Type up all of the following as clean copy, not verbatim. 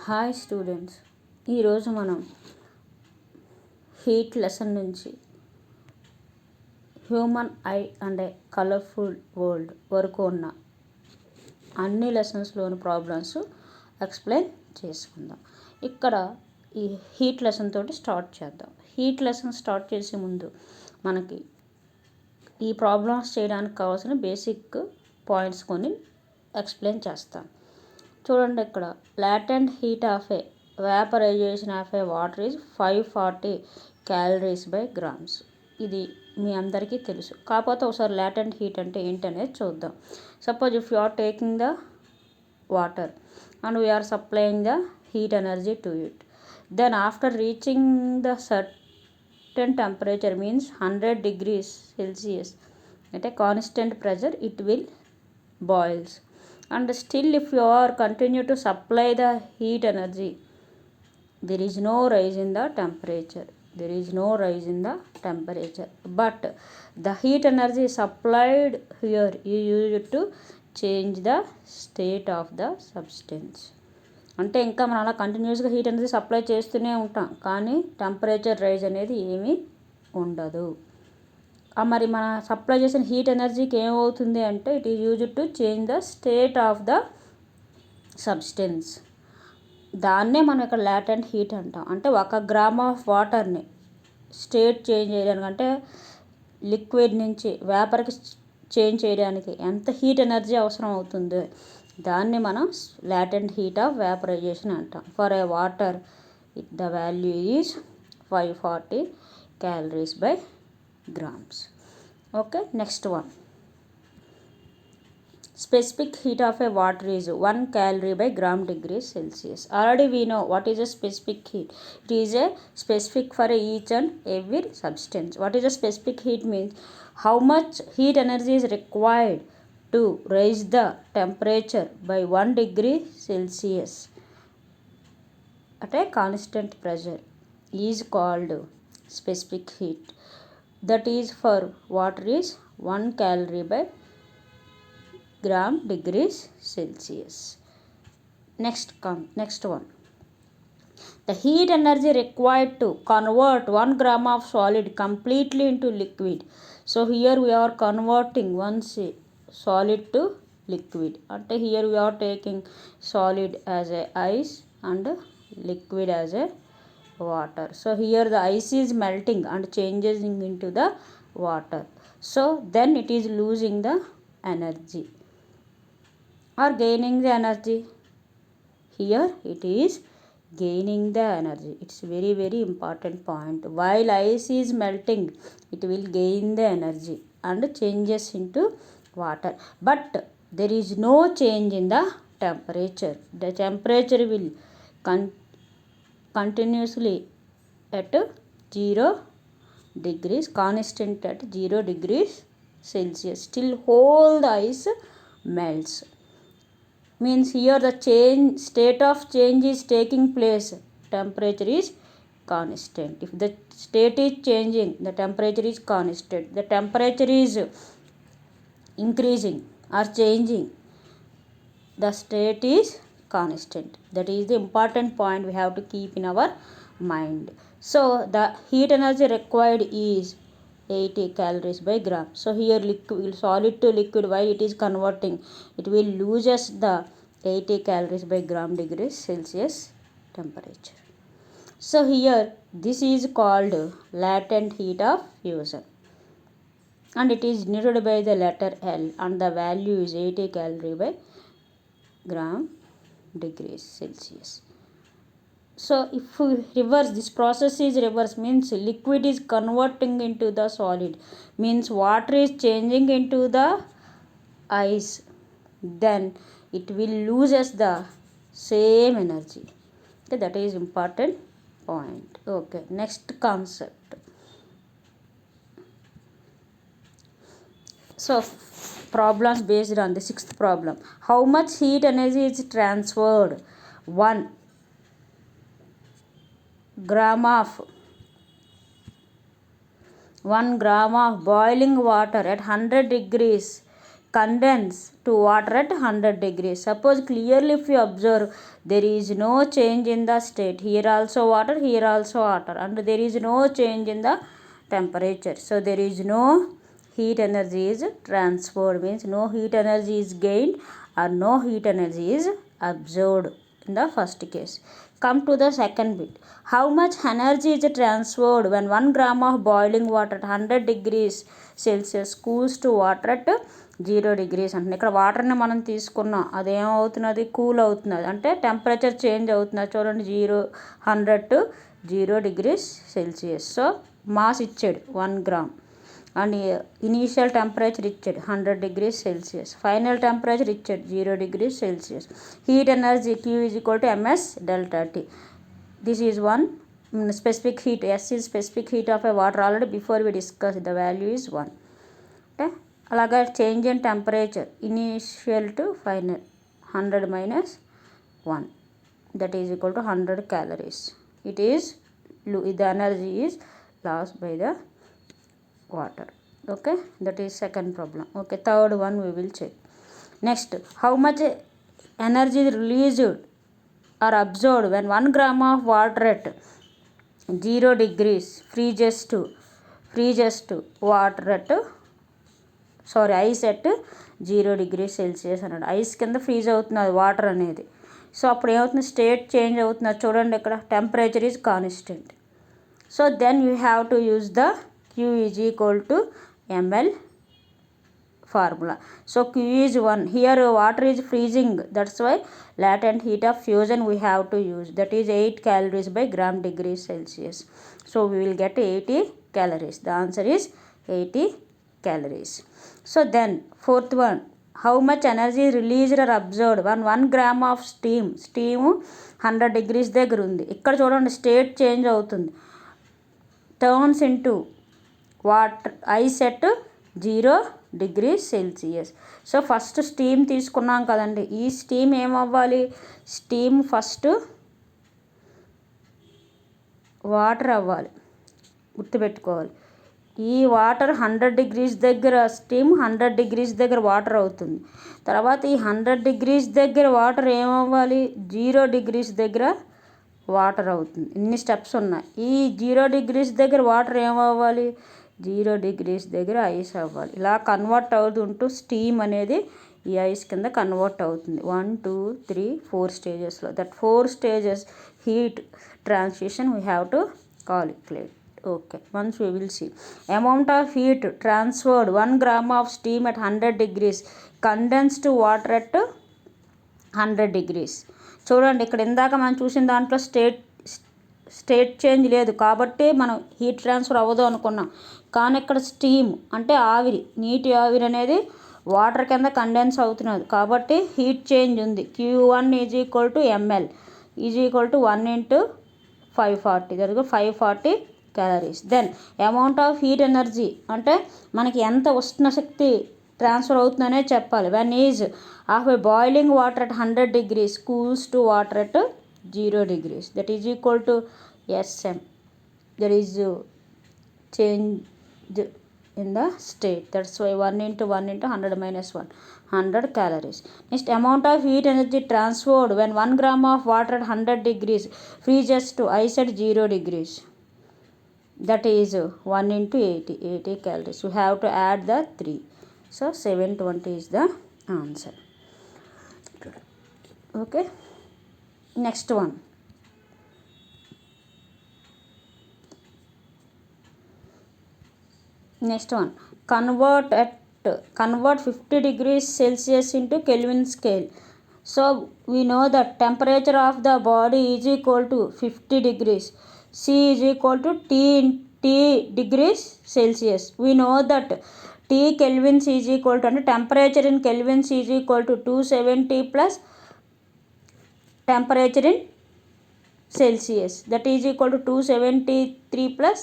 Hi students, ఈరోజు మనం heat lesson నుంచి human I and a colourful world వరకు ఉన్న అన్ని లెసన్స్లోని ప్రాబ్లమ్స్ ఎక్స్ప్లెయిన్ చేసుకుందాం. ఇక్కడ ఈ హీట్ లెసన్ తోటి స్టార్ట్ చేద్దాం. హీట్ లెసన్ స్టార్ట్ చేసే ముందు మనకి ఈ ప్రాబ్లమ్స్ చేయడానికి కావాల్సిన బేసిక్ పాయింట్స్ కొన్ని ఎక్స్ప్లెయిన్ చేస్తాం. చూడండి, ఇక్కడ latent heat of a vaporization of a water is 540 calories by grams. ఇది మీ అందరికీ తెలుసు. కాకపోతే ఒకసారి latent heat అంటే ఏంటనేది చూద్దాం. Suppose if you are taking the water and we are supplying the heat energy to it, then after reaching the certain temperature means 100 degrees Celsius at a constant pressure, it will boils. And still if you are continue to supply the heat energy, there is no rise in the temperature, but the heat energy supplied here you use it to change the state of the substance. అంటే ఇంకా మనం అలా కంటిన్యూస్గా heat అనేది supply చేస్తూనే ఉంటాం, కానీ temperature rise అనేది ఏమీ ఉండదు. మరి మన సప్లై చేసిన హీట్ ఎనర్జీకి ఏమవుతుంది అంటే it is used to change the state of the substance. దాన్నే మనం ఇక్కడ లాటెంట్ హీట్ అంటాం. అంటే 1 గ్రామ్ ఆఫ్ వాటర్ని స్టేట్ చేంజ్ చేయడానికి, అంటే లిక్విడ్ నుంచి వేపర్కి చేంజ్ చేయడానికి ఎంత హీట్ ఎనర్జీ అవసరం అవుతుందో దాన్ని మనం లాటెంట్ హీట్ ఆఫ్ వేపరైజేషన్ అంటాం. For a water the value is 540 calories by grams. Okay, next one. Specific heat of a water is 1 calorie by gram degrees Celsius. Already we know what is a specific heat. It is a specific for each and every substance. What is a specific heat means how much heat energy is required to raise the temperature by 1 degree Celsius at a constant pressure is called specific heat. That is for water is 1 calorie by gram degrees Celsius. Next one. The heat energy required to convert 1 gram of solid completely into liquid. So here we are converting one solid to liquid. And here we are taking solid as a ice and liquid as a water. So here the ice is melting and changing into the water. So then it is losing the energy or gaining the energy. Here it is gaining the energy. It's very very important point. While ice is melting, it will gain the energy and changes into water, but there is no change in the temperature. The temperature will continuously at 0 degrees, constant at 0 degrees Celsius. Still whole the ice melts. Means here the state of change is taking place. Temperature is constant. If the state is changing, the temperature is constant. The temperature is increasing or changing, the state is constant. That is the important point we have to keep in our mind. So the heat energy required is 80 calories by gram. So here liquid, solid to liquid, while it is converting, it will loses the 80 calories by gram degrees Celsius temperature. So here this is called latent heat of fusion, and it is denoted by the letter L, and the value is 80 calorie by gram degrees Celsius. So if we reverse, this process is reverse, means liquid is converting into the solid, means water is changing into the ice, then it will loses the same energy. Okay, that is important point. Okay, next concept. So problems based on the 6th problem. How much heat energy is transferred? 1 gram of boiling water at 100 degrees condense to water at 100 degrees. Suppose clearly if you observe, there is no change in the state. Here also water, here also water, and there is no change in the temperature. So there is no heat energy is transferred, means no heat energy is gained or no heat energy is absorbed in the first case. Come to the second bit. How much energy is transferred when 1 gram of boiling water at 100 degrees Celsius cools to water at 0 degrees అంటే ఇక్కడ వాటర్ని మనం తీసుకున్నాం, అదేమవుతున్నది, cool అవుతున్నది, అంటే temperature change అవుతున్నది. చూడండి, 100 to 0 degrees Celsius. So mass ఇచ్చాడు 1 గ్రామ్ అండ్ ఇనీషియల్ టెంపరేచర్ ఇచ్చాడు 100 degrees Celsius, ఫైనల్ టెంపరేచర్ ఇచ్చాడు 0 degrees Celsius. Heat energy Q is equal to ms delta T. This is one specific heat. S is specific heat of a water. Already before we discussed, the value is 1. Okay, అలాగా change in temperature initial to final 100 minus 1, that is equal to 100 calories. It is the energy is lost by the water. Okay, that is second problem. Okay, third one we will check. Next, how much energy is released or absorbed when 1 gram of water at 0 degrees freezes to water at ice at 0 degrees Celsius అన్నాడు. Ice కింద freeze అవుతున్నది water అనేది. So అప్పుడు ఏమవుతుంది, state change అవుతున్నది. చూడండి, ఇక్కడ temperature is constant. So then you have to use the Q is equal to ml formula. So Q is 1. Here water is freezing, that's why latent heat of fusion we have to use, that is 8 calories by gram degree Celsius. So we will get 80 calories. The answer is 80 calories. So then fourth one, how much energy is released or absorbed when 1 gram of steam 100 degrees దగ్గర ఉంది. ఇక్కడ చూడండి, state change అవుతుంది, turns into water ice at 0 degrees Celsius. So first steam తీసుకున్నాం కదండి, ఈ steam ఏమవ్వాలి, steam first water అవ్వాలి, గుర్తుపెట్టుకోవాలి. ఈ వాటర్ 100 degrees దగ్గర స్టీమ్ 100 degrees దగ్గర వాటర్ అవుతుంది. తర్వాత ఈ 100 degrees దగ్గర వాటర్ ఏమవ్వాలి, 0 degrees దగ్గర వాటర్ అవుతుంది. ఇన్ని స్టెప్స్ ఉన్నాయి. ఈ 0 degrees దగ్గర వాటర్ ఏమవ్వాలి, 0 degrees దగ్గర ఐస్ అవ్వాలి. ఇలా కన్వర్ట్ అవుతుంటూ స్టీమ్ అనేది ఈ ఐస్ కింద కన్వర్ట్ అవుతుంది. 1 2 3 4 స్టేజెస్లో. That 4 stages heat transition we have to calculate. Okay, once we will see. Amount of heat transferred 1 gram of steam at 100 degrees condensed water at 100 degrees. చూడండి, ఇక్కడ ఇందాక మనం చూసిన దాంట్లో స్టేట్ చేంజ్ లేదు కాబట్టి మనం హీట్ ట్రాన్స్ఫర్ అవ్వదు అనుకున్నాం. కానీ ఇక్కడ స్టీమ్ అంటే ఆవిరి, నీటి ఆవిరి అనేది వాటర్ కింద కండెన్స్ అవుతున్నది కాబట్టి హీట్ చేంజ్ ఉంది. Q1 is equal to ml is equal to 1 into 540, that 540 calories. Then amount of heat energy అంటే మనకి ఎంత ఉష్ణ శక్తి ట్రాన్స్ఫర్ అవుతుందనే చెప్పాలి. When is of a boiling water at 100 degrees cools to water at 0 degrees, that is equal to SM. There is change in the state, that's why 1 into 100 minus 1, 100 calories. Next, amount of heat energy transferred when 1 gram of water at 100 degrees freezes to ice at 0 degrees, that is 1 into 80 calories. We have to add the 3, so 720 is the answer. Okay, next one. Convert 50 degrees Celsius into Kelvin scale. So we know that temperature of the body is equal to 50 degrees. C is equal to T degrees Celsius. We know that T Kelvins is equal to, and temperature in Kelvins is equal to 270 plus temperature in Celsius, that is equal to 273 plus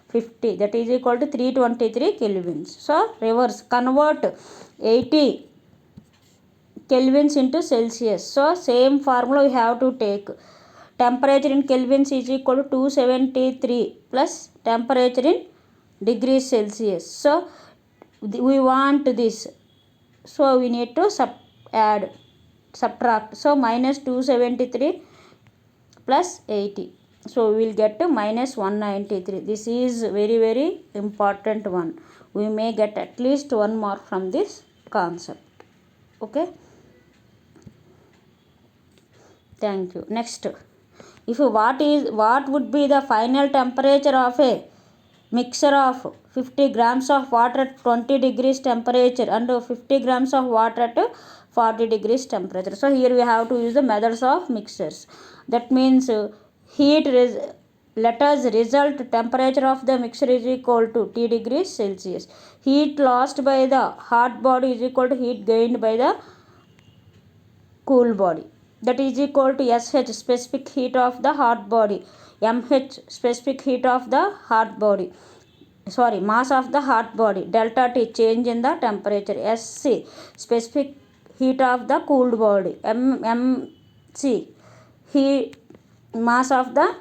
50, that is equal to 323 kelvins. So reverse, convert 80 kelvins into Celsius. So same formula we have to take. Temperature in kelvins is equal to 273 plus temperature in degrees Celsius. So we want this, so we need to add subtract. So minus 273 plus 80. So we will get to minus 193. This is very very important one. We may get at least 1 mark from this concept. Okay. Thank you. Next, if what would be the final temperature of a mixture of 50 grams of water at 20 degrees temperature and 50 grams of water at 40 degrees temperature. So here we have to use the methods of mixtures. That means let us result temperature of the mixture is equal to T degrees Celsius. Heat lost by the hot body is equal to heat gained by the cool body. That is equal to SH, specific heat of the hot body, MH, specific heat of the hot body, mass of the hot body, delta T, change in the temperature, SC, specific heat of the cooled body, MC, heat mass of the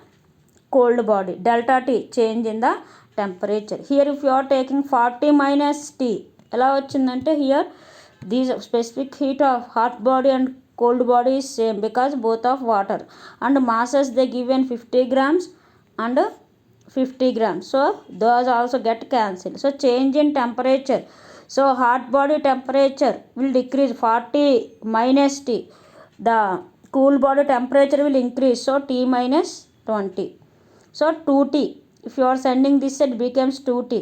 cold body, delta T, change in the temperature. Here if you are taking 40 minus T, ఎలా వచ్చిందంటే here these specific heat of hot body and cold body is same because both of water, and masses they given 50 grams and 50 grams, so those also get cancelled. So change in temperature, so hot body temperature will decrease 40 minus T, the cool body temperature will increase, so T minus 20, so 2T. If you are sending this it becomes 2T,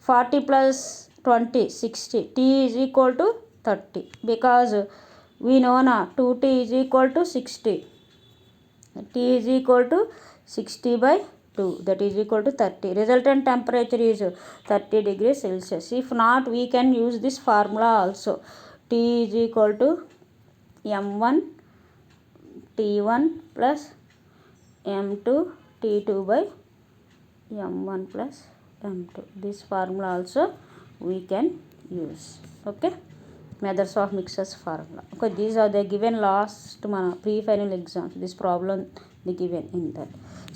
40 plus 20 60, T is equal to 30 because we know na 2T is equal to 60, T is equal to 60 by 2, that is equal to 30. Resultant temperature is 30 degrees Celsius. If not, we can use this formula also. T is equal to M1 T1 plus M2 T2 by M1 plus M2. This formula also we can use. Okay. Methods of mixtures formula. Okay, these are the given last pre-final exams. This problem they given in that.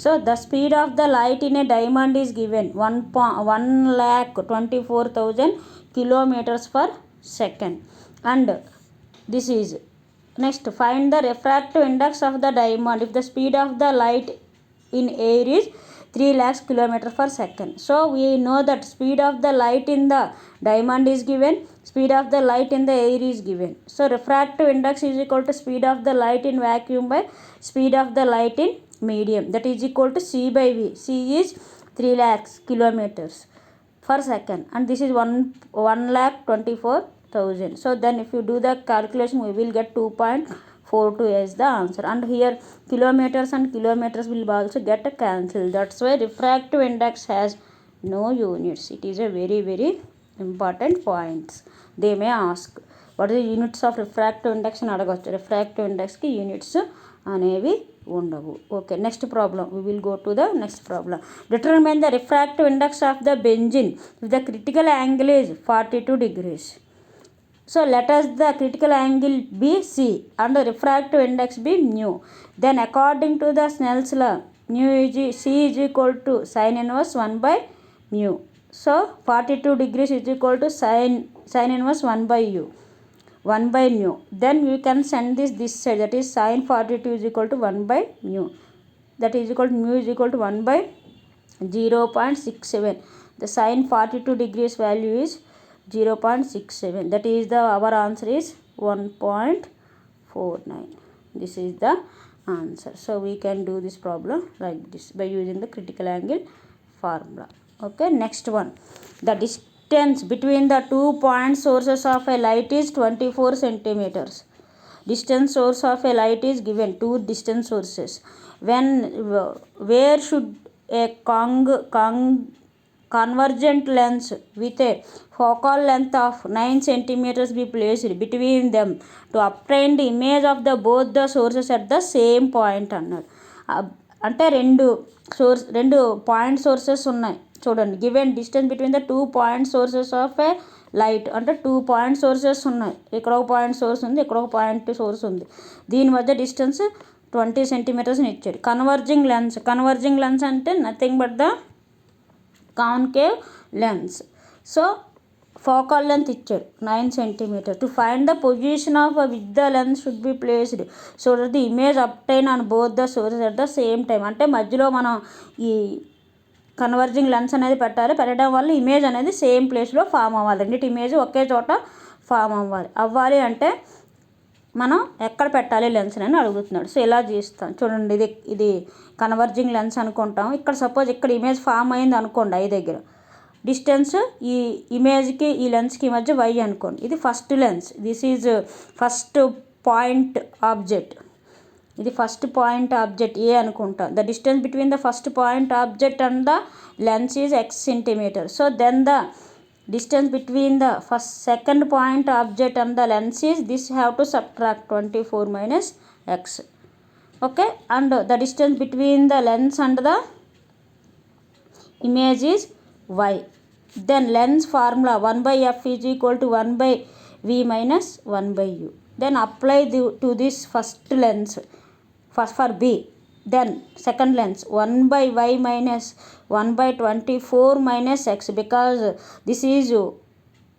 So the speed of the light in a diamond is given 1,24,000 kilometers per second, and this is next. Find the refractive index of the diamond if the speed of the light in air is 3 lakhs kilometers per second. So we know that speed of the light in the diamond is given, speed of the light in the air is given. So refractive index is equal to speed of the light in vacuum by speed of the light in medium, that is equal to C by V. C is 3 lakhs kilometers per second and this is 1,24,000. So then if you do the calculation we will get 2.42 as the answer, and here kilometers and kilometers will also get cancelled. That's why refractive index has no units. It is a very very important point. They may ask what are the units of refractive index అని అడగవచ్చు. refractive index కి units అనేవి ఉండవు. Okay, next problem we will go to the next problem. Determine the refractive index of the benzene if the critical angle is 42 degrees. So let us the critical angle be C and the refractive index be mu. Then according to the Snell's law, C is equal to sin inverse 1 by mu. So 42 degrees is equal to sin inverse 1 by u, 1 by mu. Then you can send this side, that is sin 42 is equal to 1 by mu, that is equal to mu is equal to 1 by 0.67. The sin 42 degrees value is 0.67, that is our answer is 1.49. This is the answer. So we can do this problem like this by using the critical angle formula. Okay, next one. The distance between the 2 point sources of a light is 24 centimeters. Distance source of a light is given, 2 distance sources. Where should a convergent lens with a focal length of 9 centimeters be placed between them to obtain the image of the both the sources at the same point అన్నారు. అంటే రెండు point sources ఉన్నాయి చూడండి. Given distance between the 2 point sources of A light, అంటే 2 point sources ఉన్నాయి. ఇక్కడ ఒక point source ఉంది, ఇక్కడ ఒక పాయింట్ సోర్స్ ఉంది. దీని మధ్య డిస్టెన్స్ 20 సెంటీమీటర్స్ని ఇచ్చాడు. కన్వర్జింగ్ లెన్స్ అంటే nothing but the concave lens. So focal length ఇచ్చారు 9 cm. To find the position of which the lens should be placed so that the image obtained on both the sources at the same time. అంటే మధ్యలో మనం ఈ converging lens అనేది పెట్టడం వల్ల image అనేది same ప్లేస్లో ఫామ్ అవ్వాలి, రెండింటి ఇమేజ్ ఒకే చోట ఫామ్ అవ్వాలి అంటే మనం ఎక్కడ పెట్టాలి లెన్స్ అని అడుగుతున్నాడు. సో ఇలా చేస్తాం చూడండి, ఇది కన్వర్జింగ్ లెన్స్ అనుకుంటాం. ఇక్కడ సపోజ్ ఇక్కడ ఇమేజ్ ఫామ్ అయింది అనుకోండి, ఐ దగ్గర డిస్టెన్స్ ఈ ఇమేజ్కి ఈ లెన్స్కి మధ్య y అనుకోండి. ఇది first lens, this is first point object, ఇది ఫస్ట్ పాయింట్ ఆబ్జెక్ట్ ఏ అనుకుంటాం. The distance between the first point object and the lens is x cm. So then the distance between the second point object and the lens is this, have to subtract 24 minus x. Okay, and the distance between the lens and the image is y. Then lens formula 1 by f is equal to 1 by v minus 1 by u. Then apply to this first lens for b. Then second lens 1 by y minus 1 by 24 minus x, because this is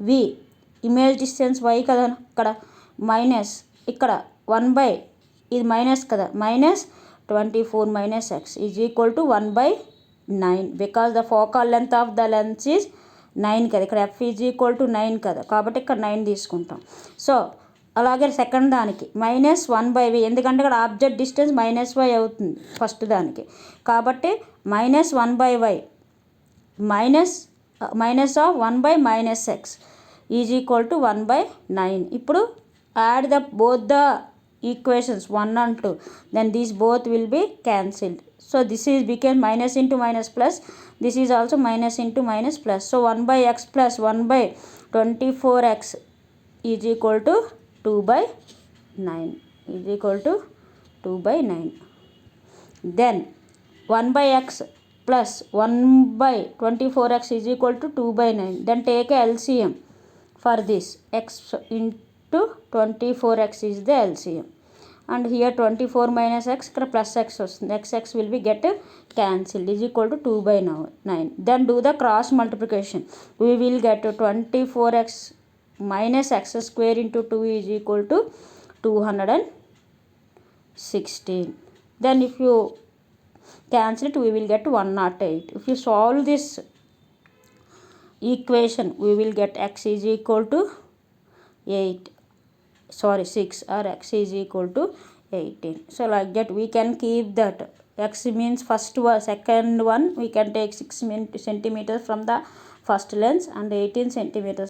v, image distance y కదా, ఇక్కడ minus ఇక్కడ 1 by ఇది minus కదా, minus 24 minus x is equal to 1 by 9, because the focal length of the lens is 9 కదా, ఇక్కడ f is equal to 9 కదా, కాబట్టి ఇక్కడ 9 తీసుకుంటాం. సో అలాగే సెకండ్ దానికి మైనస్ 1 by v, ఎందుకంటే ఇక్కడ ఆబ్జెక్ట్ డిస్టెన్స్ మైనస్ y అవుతుంది ఫస్ట్ దానికి, కాబట్టి minus 1 by y minus of 1 by minus X is equal to 1 by 9. ఇప్పుడు add the both the equations 1 and 2, then these both will be cancelled. So this is became minus into minus plus, this is also minus into minus plus. So 1 by x plus 1 by 24x is equal to 2 by 9, is equal to 2 by 9. Then 1 by x plus 1 by 24x is equal to 2 by 9. Then take a LCM for this, x into 24x is the LCM, and here 24 minus x, ఇక్కడ plus x వస్తుంది, x will be get cancelled, is equal to 2 by 9. Then do the cross multiplication, we will get 24x minus x square into 2 is equal to 216. Then if you cancel it, we will get 108. If you solve this equation, we will get x is equal to 6 or x is equal to 18. So like that we can keep that. X means first one, second one we can take 6 centimeters from the first lens and 18 centimeters